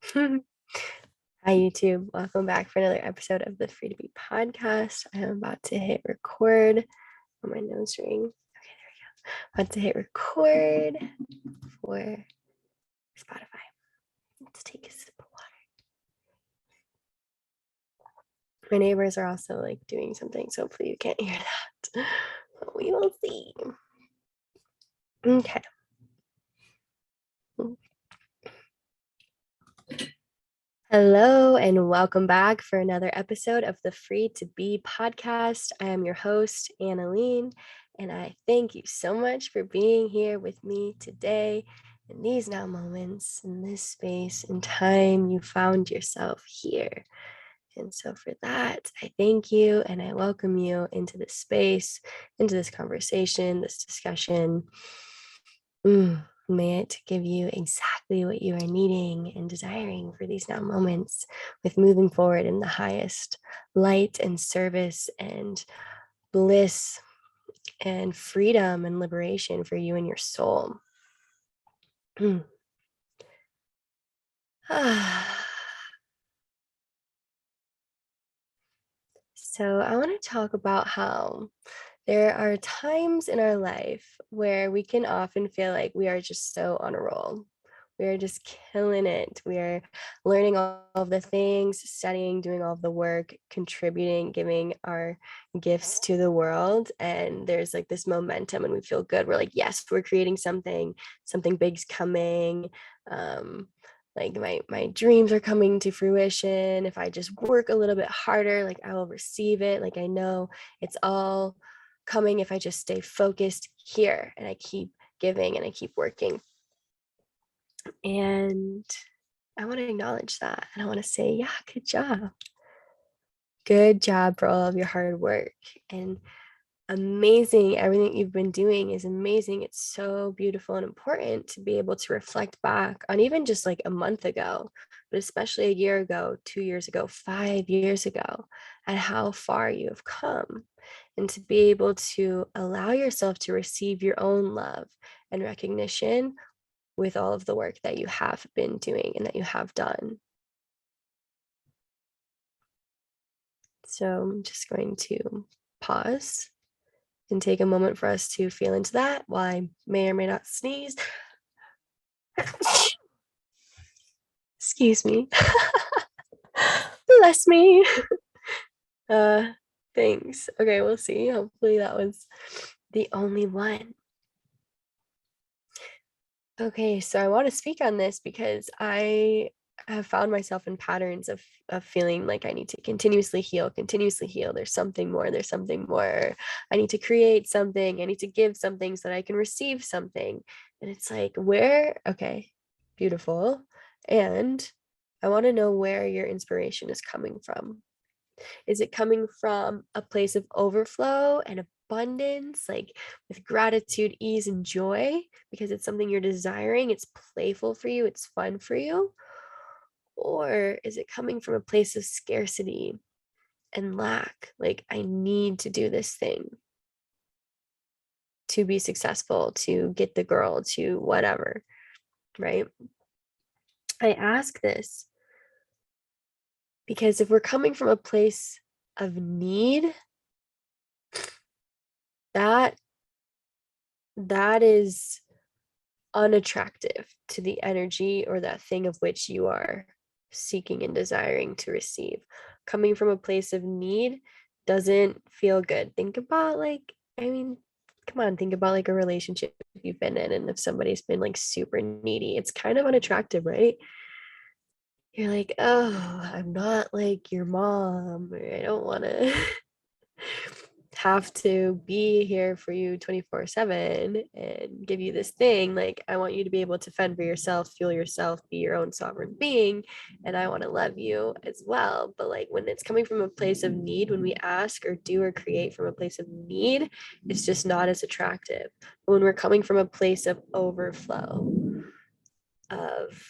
Hi, YouTube. Welcome back for another episode of the Free to Be podcast. I am about to hit record. Oh, my nose ring. Okay, there we go. About to hit record for Spotify. Let's take a sip of water. My neighbors are also like doing something, so hopefully you can't hear that. But we will see. Okay. Hello, and welcome back for another episode of the Free to Be podcast. I am your host, Annaline, and I thank you so much for being here with me today in these now moments, in this space and time. You found yourself here. And so, for that, I thank you and I welcome you into this space, into this conversation, this discussion. May it give you exactly what you are needing and desiring for these now moments with moving forward in the highest light and service and bliss and freedom and liberation for you and your soul. So, I want to talk about how there are times in our life where we can often feel like we are just so on a roll. We are just killing it. We are learning all of the things, studying, doing all of the work, contributing, giving our gifts to the world. And there's like this momentum and we feel good. We're like, yes, we're creating something big's coming. Like my dreams are coming to fruition. If I just work a little bit harder, like I will receive it. Like I know it's all coming if I just stay focused here and I keep giving and I keep working. And I want to acknowledge that. And I want to say, yeah, good job. Good job for all of your hard work. And amazing. Everything you've been doing is amazing. It's so beautiful and important to be able to reflect back on even just like a month ago, but especially a year ago, 2 years ago, 5 years ago, at how far you have come. And to be able to allow yourself to receive your own love and recognition with all of the work that you have been doing and that you have done. So I'm just going to pause and take a moment for us to feel into that while I may or may not sneeze. Excuse me. Bless me. Thanks. Okay, we'll see. Hopefully that was the only one. Okay, so I want to speak on this because I have found myself in patterns of feeling like I need to continuously heal, continuously heal. There's something more, there's something more. I need to create something, I need to give something so that I can receive something. And it's like, where? Okay, beautiful. And I want to know where your inspiration is coming from. Is it coming from a place of overflow and abundance, like with gratitude, ease, and joy, because it's something you're desiring? It's playful for you, it's fun for you? Or is it coming from a place of scarcity and lack? Like, I need to do this thing to be successful, to get the girl, to whatever, right? I ask this because if we're coming from a place of need, that is unattractive to the energy or that thing of which you are seeking and desiring to receive. Coming from a place of need doesn't feel good. Think about come on, think about like a relationship you've been in, and if somebody's been like super needy, it's kind of unattractive, right? You're like, oh, I'm not like your mom, or I don't want to have to be here for you 24/7 and give you this thing. Like, I want you to be able to fend for yourself, fuel yourself, be your own sovereign being, and I want to love you as well. But like when it's coming from a place of need, when we ask or do or create from a place of need, it's just not as attractive. But when we're coming from a place of overflow, of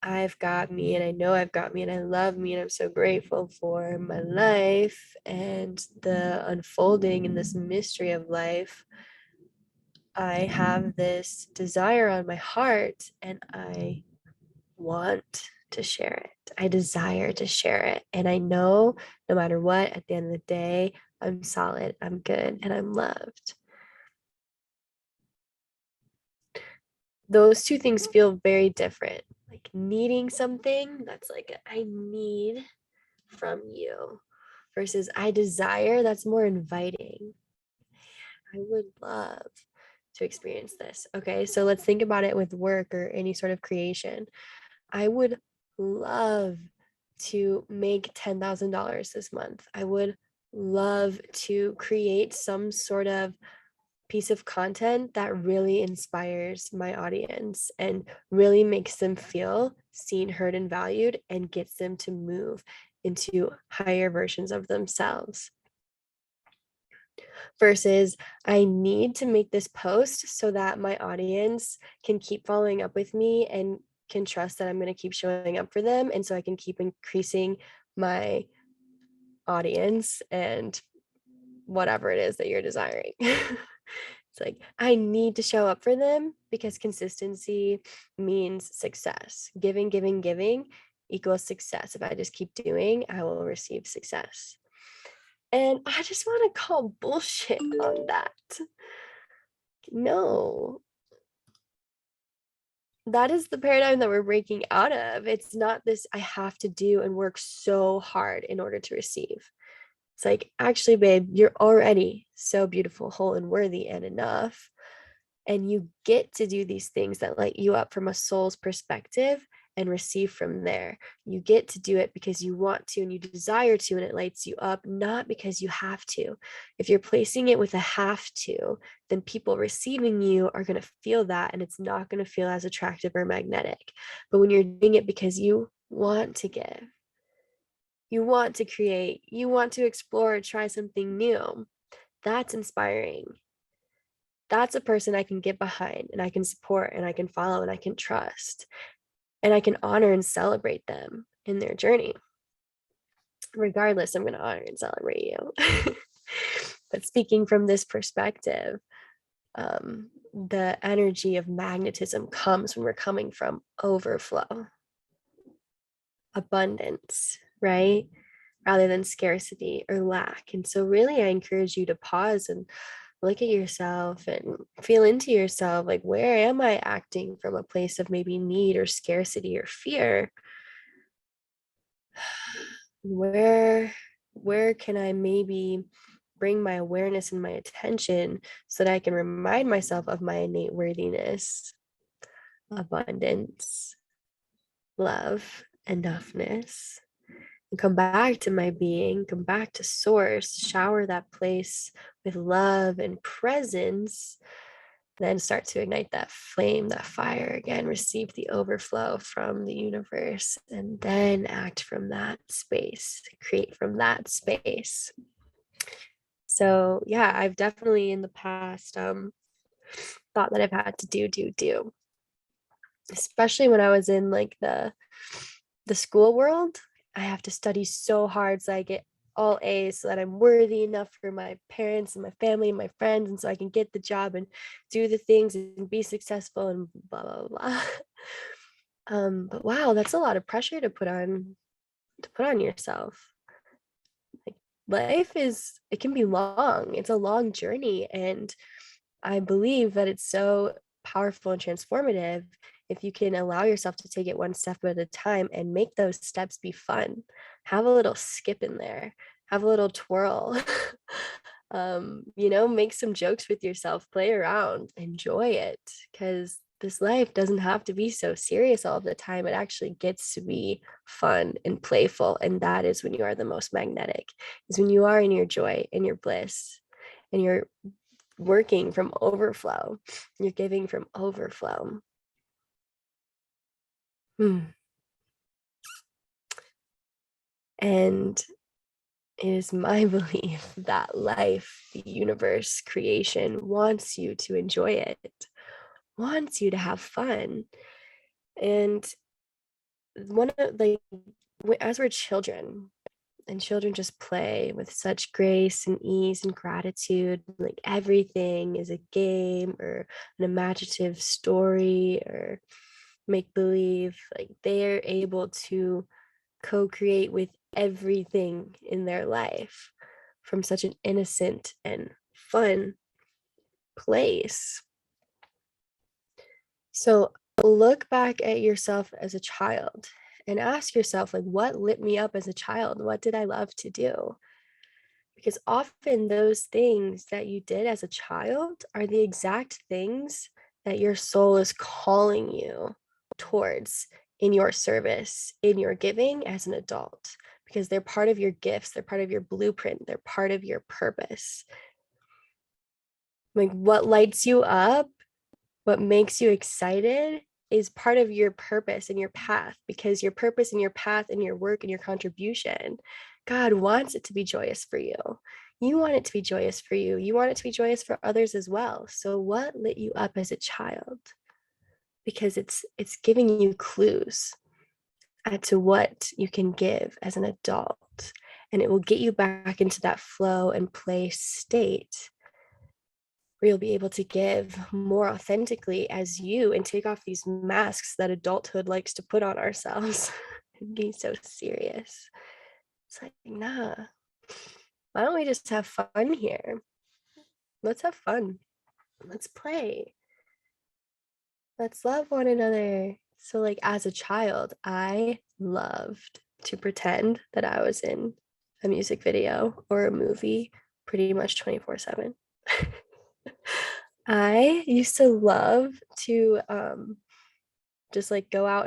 I've got me and I know I've got me and I love me and I'm so grateful for my life and the unfolding and this mystery of life. I have this desire on my heart and I want to share it. I desire to share it. And I know no matter what, at the end of the day, I'm solid, I'm good, and I'm loved. Those two things feel very different. Like needing something, that's like, I need from you, versus I desire, that's more inviting. I would love to experience this. Okay, so let's think about it with work or any sort of creation. I would love to make $10,000 this month. I would love to create some sort of piece of content that really inspires my audience and really makes them feel seen, heard, and valued, and gets them to move into higher versions of themselves. Versus, I need to make this post so that my audience can keep following up with me and can trust that I'm going to keep showing up for them. And so I can keep increasing my audience and whatever it is that you're desiring. It's like, I need to show up for them because consistency means success. Giving, giving, giving equals success. If I just keep doing, I will receive success. And I just want to call bullshit on that. No, that is the paradigm that we're breaking out of. It's not this, I have to do and work so hard in order to receive. It's like, actually, babe, you're already so beautiful, whole, and worthy and enough. And you get to do these things that light you up from a soul's perspective and receive from there. You get to do it because you want to and you desire to, and it lights you up, not because you have to. If you're placing it with a have to, then people receiving you are going to feel that, and it's not going to feel as attractive or magnetic. But when you're doing it because you want to give, you want to create, you want to explore, try something new, that's inspiring. That's a person I can get behind and I can support and I can follow and I can trust, and I can honor and celebrate them in their journey. Regardless, I'm going to honor and celebrate you. But speaking from this perspective, the energy of magnetism comes when we're coming from overflow, abundance, right? Rather than scarcity or lack. And so, really, I encourage you to pause and look at yourself and feel into yourself, like, where am I acting from a place of maybe need or scarcity or fear? Where can I maybe bring my awareness and my attention so that I can remind myself of my innate worthiness, abundance, love, enoughness, and come back to my being, come back to source, shower that place with love and presence, then start to ignite that flame, that fire again, receive the overflow from the universe, and then act from that space, create from that space. So yeah, I've definitely in the past thought that I've had to do, especially when I was in like the school world. I have to study so hard so I get all A's so that I'm worthy enough for my parents and my family and my friends, and so I can get the job and do the things and be successful and blah blah blah. But wow, that's a lot of pressure to put on yourself. Like, life is, it can be long. It's a long journey, and I believe that it's so powerful and transformative if you can allow yourself to take it one step at a time and make those steps be fun. Have a little skip in there, have a little twirl. Make some jokes with yourself, play around, enjoy it, because this life doesn't have to be so serious all the time. It actually gets to be fun and playful. And that is when you are the most magnetic, is when you are in your joy and your bliss and you're working from overflow. You're giving from overflow. And it is my belief that life, the universe, creation wants you to enjoy it, wants you to have fun. And one of like, as we're children, and children just play with such grace and ease and gratitude, like everything is a game or an imaginative story or make believe, like they're able to co-create with everything in their life from such an innocent and fun place. So look back at yourself as a child and ask yourself, like, what lit me up as a child? What did I love to do? Because often those things that you did as a child are the exact things that your soul is calling you towards in your service, in your giving as an adult, because they're part of your gifts, they're part of your blueprint, they're part of your purpose. Like what lights you up, what makes you excited is part of your purpose and your path, because your purpose and your path and your work and your contribution, God wants it to be joyous for you. You want it to be joyous for you. You want it to be joyous for others as well. So what lit you up as a child? Because it's giving you clues as to what you can give as an adult, and it will get you back into that flow and play state where you'll be able to give more authentically as you and take off these masks that adulthood likes to put on ourselves and be so serious. It's like, nah, why don't we just have fun here? Let's have fun. Let's play. Let's love one another. So, like, as a child, I loved to pretend that I was in a music video or a movie pretty much 24/7. I used to love to just like go out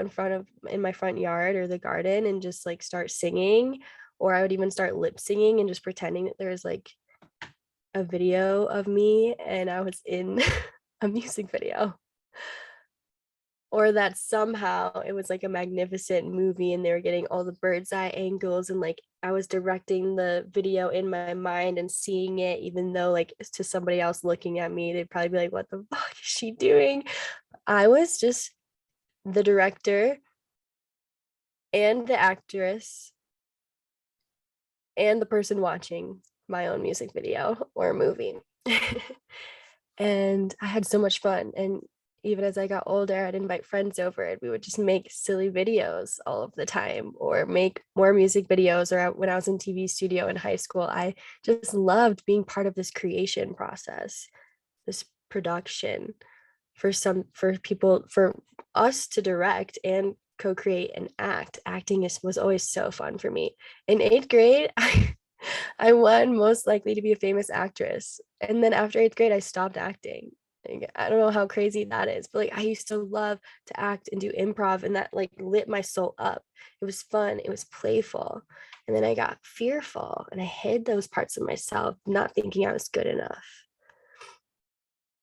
in my front yard or the garden and just like start singing, or I would even start lip singing and just pretending that there was like a video of me and I was in a music video, or that somehow it was like a magnificent movie and they were getting all the bird's eye angles, and like I was directing the video in my mind and seeing it, even though like to somebody else looking at me they'd probably be like, what the fuck is she doing? I was just the director and the actress and the person watching my own music video or movie. And I had so much fun. And even as I got older, I'd invite friends over and we would just make silly videos all of the time or make more music videos. Or when I was in TV studio in high school, I just loved being part of this creation process, this production for people, for us to direct and co-create and act. Acting was always so fun for me. In 8th grade, I won most likely to be a famous actress. And then after 8th grade, I stopped acting. Like, I don't know how crazy that is, but like I used to love to act and do improv, and that like lit my soul up. It was fun, it was playful. And then I got fearful and I hid those parts of myself, not thinking I was good enough,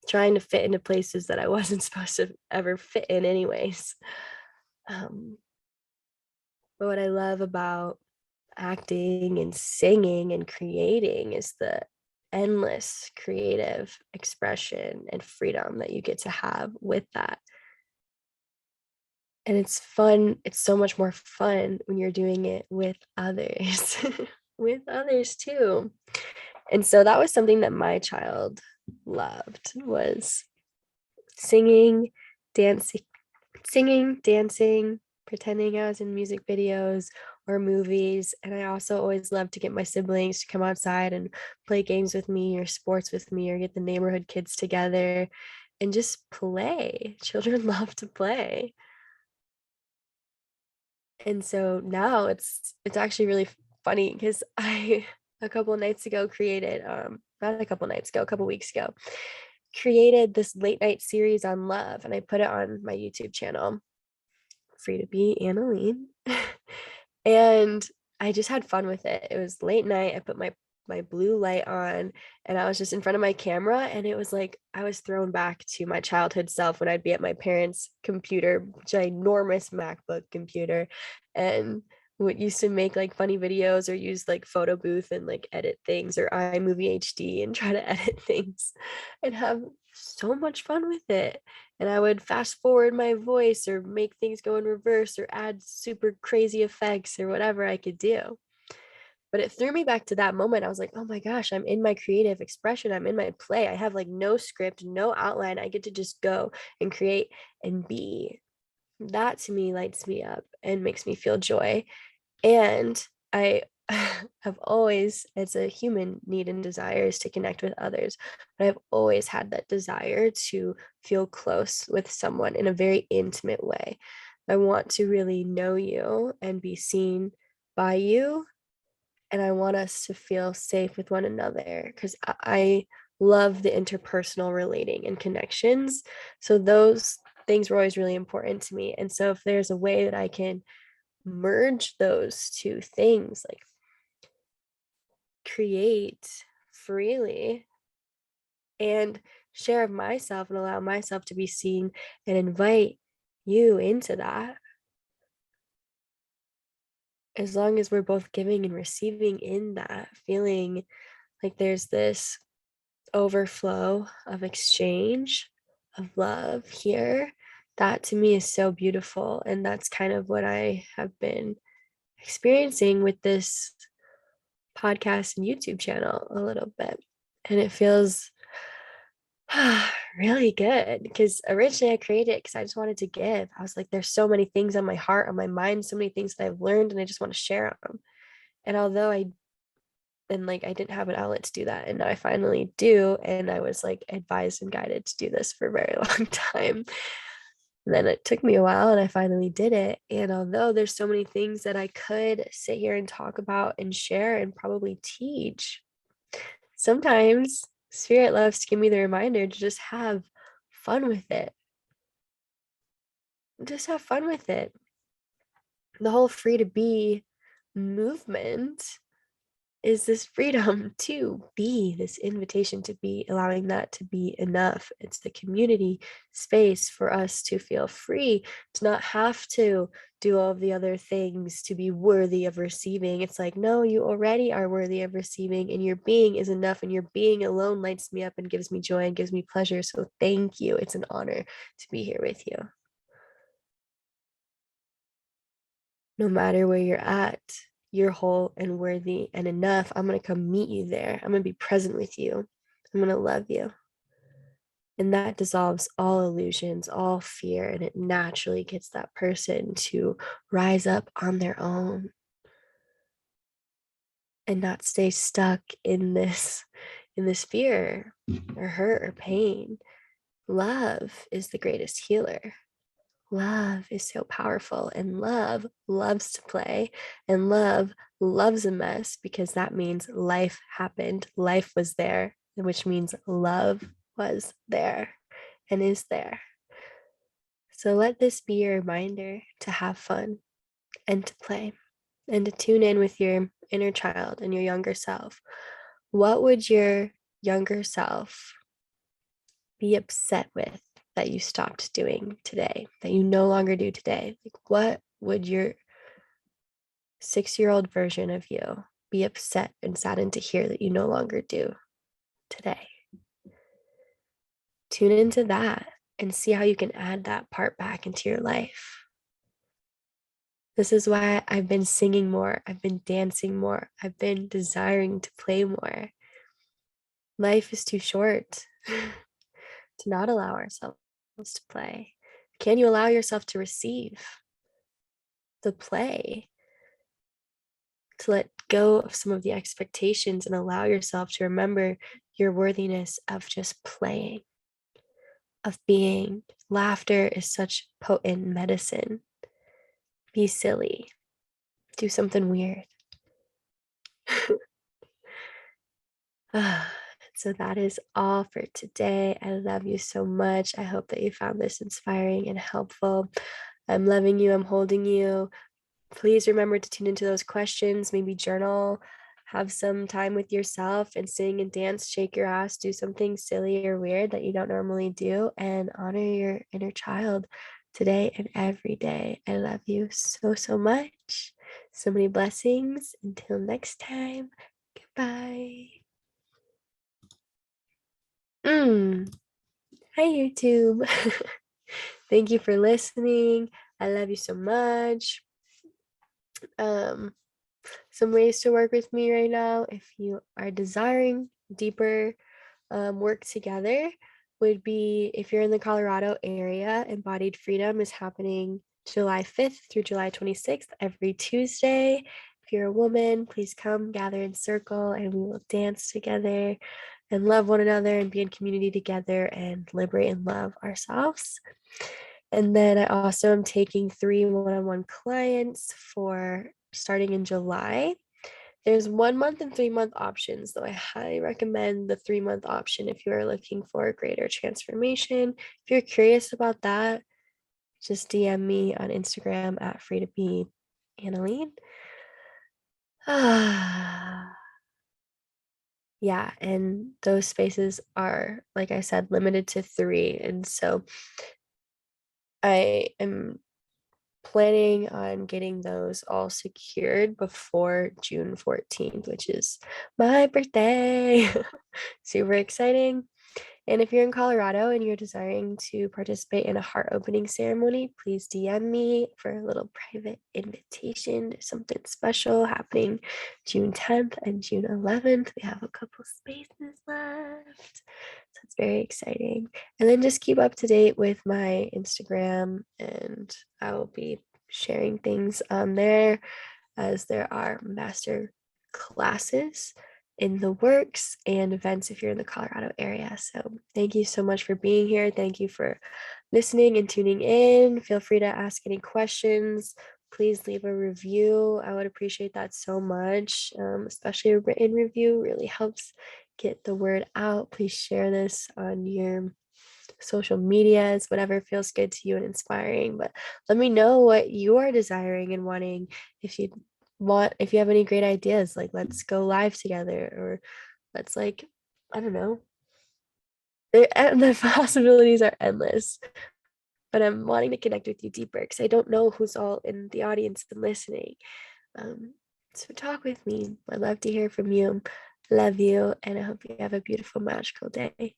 trying to fit into places that I wasn't supposed to ever fit in anyways. Um, but what I love about acting and singing and creating is the endless creative expression and freedom that you get to have with that. And it's fun. It's so much more fun when you're doing it with others, with others too. And so that was something that my child loved, was singing, dancing, pretending I was in music videos or movies. And I also always loved to get my siblings to come outside and play games with me or sports with me, or get the neighborhood kids together and just play. Children love to play. And so now it's actually really funny because I a couple of nights ago created not a couple nights ago, a couple weeks ago, created this late night series on love, and I put it on my YouTube channel, Free to Be Annalene. And I just had fun with it. It was late night. I put my blue light on and I was just in front of my camera, and it was like I was thrown back to my childhood self when I'd be at my parents' computer, ginormous MacBook computer, and what used to make like funny videos or use like photo booth and like edit things, or iMovie HD and try to edit things and have so much fun with it. And I would fast forward my voice or make things go in reverse or add super crazy effects or whatever I could do. But it threw me back to that moment. I was like, oh my gosh, I'm in my creative expression. I'm in my play. I have like no script, no outline. I get to just go and create and be. That to me lights me up and makes me feel joy. And I have always, as a human, need and desires to connect with others, but I've always had that desire to feel close with someone in a very intimate way. I want to really know you and be seen by you, and I want us to feel safe with one another because I love the interpersonal relating and connections. So those things were always really important to me. And so if there's a way that I can merge those two things, like create freely and share of myself and allow myself to be seen and invite you into that, as long as we're both giving and receiving in that, feeling like there's this overflow of exchange of love here, that to me is so beautiful. And that's kind of what I have been experiencing with this podcast and YouTube channel a little bit. And it feels really good because originally I created it because I just wanted to give. I was like, there's so many things on my heart, on my mind, so many things that I've learned, and I just want to share them. And although I didn't have an outlet to do that, and now I finally do, and I was like advised and guided to do this for a very long time. And then it took me a while and I finally did it. And although there's so many things that I could sit here and talk about and share and probably teach, sometimes Spirit loves to give me the reminder to just have fun with it. Just have fun with it. The whole free to be movement is this freedom to be, this invitation to be, allowing that to be enough. It's the community space for us to feel free, to not have to do all of the other things to be worthy of receiving. It's like, no, you already are worthy of receiving, and your being is enough, and your being alone lights me up and gives me joy and gives me pleasure. So thank you. It's an honor to be here with you. No matter where you're at, you're whole and worthy and enough. I'm going to come meet you there. I'm going to be present with you. I'm going to love you. And that dissolves all illusions, all fear, and it naturally gets that person to rise up on their own and not stay stuck in this fear or hurt or pain. Love is the greatest healer. Love is so powerful, and love loves to play, and love loves a mess because that means life happened, life was there, which means love was there and is there. So let this be your reminder to have fun and to play and to tune in with your inner child and your younger self. What would your younger self be upset with that you stopped doing today, that you no longer do today? Like, what would your 6-year-old version of you be upset and saddened to hear that you no longer do today? Tune into that and see how you can add that part back into your life. This is why I've been singing more, I've been dancing more, I've been desiring to play more. Life is too short to not allow ourselves to play. Can you allow yourself to receive the play, to let go of some of the expectations and allow yourself to remember your worthiness of just playing, of being? Laughter is such potent medicine. Be silly, do something weird. So that is all for today. I love you so much. I hope that you found this inspiring and helpful. I'm loving you. I'm holding you. Please remember to tune into those questions, maybe journal, have some time with yourself and sing and dance, shake your ass, do something silly or weird that you don't normally do, and honor your inner child today and every day. I love you so, so much. So many blessings. Until next time, goodbye. Hi, YouTube. Thank you for listening. I love you so much. Some ways to work with me right now, if you are desiring deeper work together, would be if you're in the Colorado area, Embodied Freedom is happening July 5th through July 26th, every Tuesday. If you're a woman, please come gather in circle and we will dance together and love one another and be in community together and liberate and love ourselves. And then I also am taking 3 one-on-one clients for starting in July. There's 1 month and 3 month options, though I highly recommend the 3 month option if you are looking for greater transformation. If you're curious about that, just DM me on Instagram at free to be Annalene. Yeah, and those spaces are, like I said, limited to 3. And so I am planning on getting those all secured before June 14th, which is my birthday. Super exciting. And if you're in Colorado and you're desiring to participate in a heart opening ceremony, please DM me for a little private invitation to something special happening June 10th and June 11th. We have a couple spaces left. So it's very exciting. And then just keep up to date with my Instagram, and I will be sharing things on there as there are master classes in the works and events if you're in the Colorado area. So thank you so much for being here. Thank you for listening and tuning in. Feel free to ask any questions. Please leave a review. I would appreciate that so much. Especially a written review really helps get the word out. Please share this on your social medias, whatever feels good to you and inspiring. But let me know what you are desiring and wanting. If you have any great ideas, like let's go live together, or let's, like, I don't know. The possibilities are endless. But I'm wanting to connect with you deeper because I don't know who's all in the audience and listening. So talk with me. I'd love to hear from you. Love you, and I hope you have a beautiful, magical day.